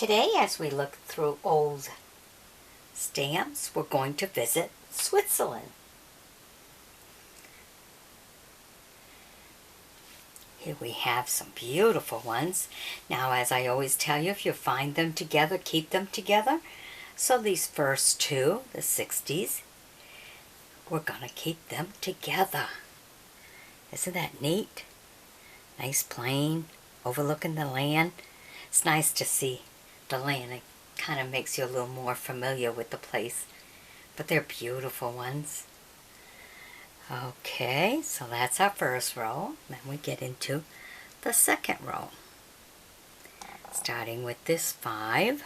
Today, as we look through old stamps, we're going to visit Switzerland. Here we have some beautiful ones. Now, as I always tell you, if you find them together, keep them together. So these first two, the 60s, we're going to keep them together. Isn't that neat? Nice plane, overlooking the land. It's nice to see the land. It kind of makes you a little more familiar with the place. But they're beautiful ones. Okay, so that's our first row. Then we get into the second row. Starting with this 5.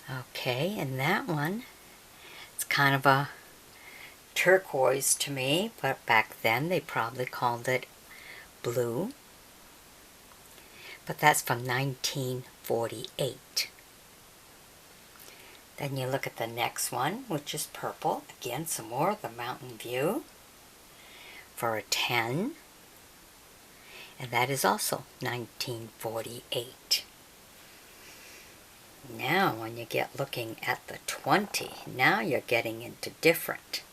Okay, and that one, it's kind of a turquoise to me, but back then they probably called it blue. But that's from 1948. Then you look at the next one, which is purple. Again, some more of the mountain view for a 10. And that is also 1948. Now, when you get looking at the 20, now you're getting into different.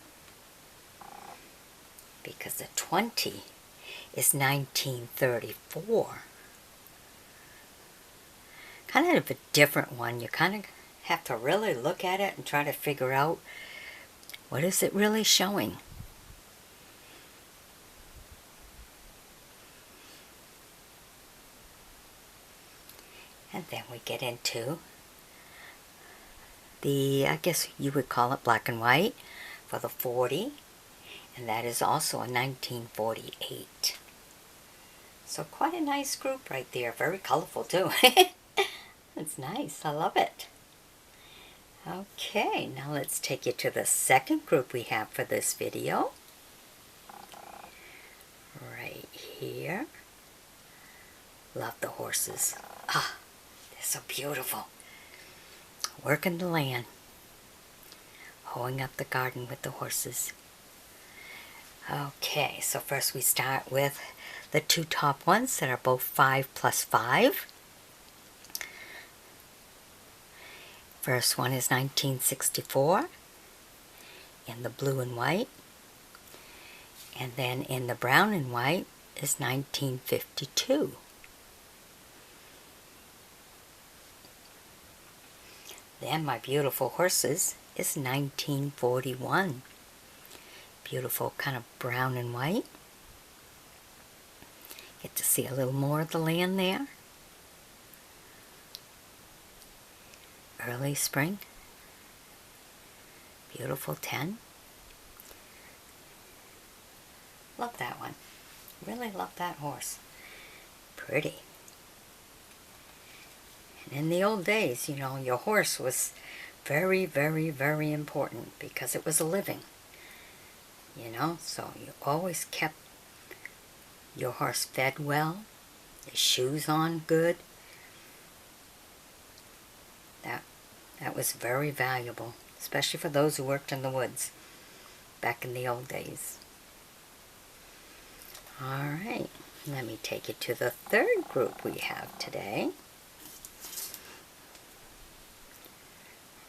Because the 20 is 1934. Kind of a different one. You kind of have to really look at it and try to figure out what is it really showing. And then we get into the, I guess you would call it black and white for the 40. And that is also a 1948. So quite a nice group right there. Very colorful too. It's nice. I love it. Okay, now let's take you to the second group we have for this video. Right here. Love the horses. Ah, they're so beautiful. Working the land. Hoeing up the garden with the horses. Okay, so first we start with the two top ones that are both 5 plus 5. First one is 1964 in the blue and white. And then in the brown and white is 1952. Then my beautiful horses is 1941. Beautiful kind of brown and white. Get to see a little more of the land there. Early spring. Beautiful 10. Love that one. Really love that horse. Pretty. And in the old days, you know, your horse was very, very, very important because it was a living. You know, so you always kept your horse fed well, the shoes on good. That was very valuable, especially for those who worked in the woods back in the old days. Alright, let me take you to the third group we have today.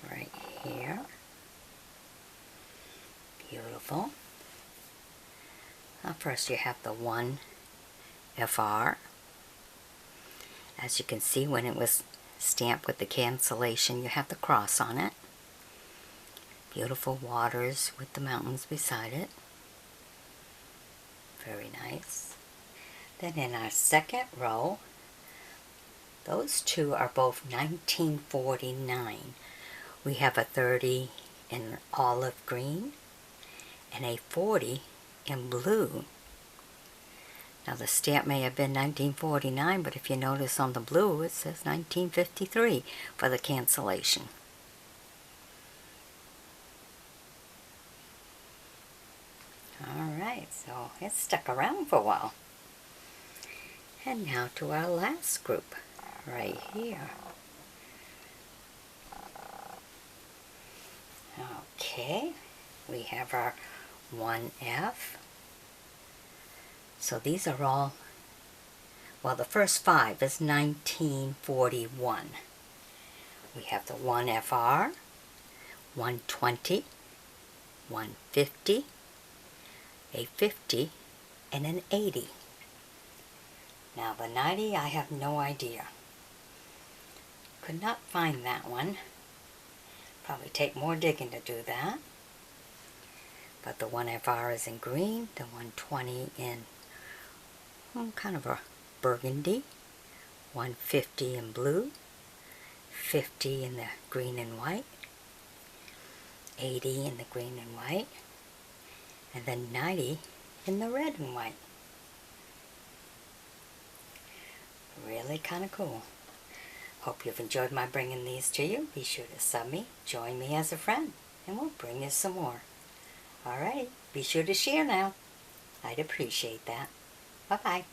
Right here. Beautiful. First you have the 1 FR. As you can see, when it was stamped with the cancellation, you have the cross on it. Beautiful waters with the mountains beside it. Very nice. Then in our second row, those two are both 1949. We have a 30 in olive green and a 40 in blue. Now the stamp may have been 1949, but if you notice on the blue it says 1953 for the cancellation. Alright, so it stuck around for a while. And now to our last group, right here. Okay, we have our 1F. So these are all Well, the first 5 is 1941. We have the 1FR, 120, 150, a 50, and an 80. Now the 90, I have no idea. Could not find that one. Probably take more digging to do that. But the 1FR is in green, the 120 in kind of a burgundy, 150 in blue, 50 in the green and white, 80 in the green and white, and then 90 in the red and white. Really kind of cool. Hope you've enjoyed my bringing these to you. Be sure to sub me, join me as a friend, and we'll bring you some more. Alright, be sure to share now. I'd appreciate that. Bye-bye.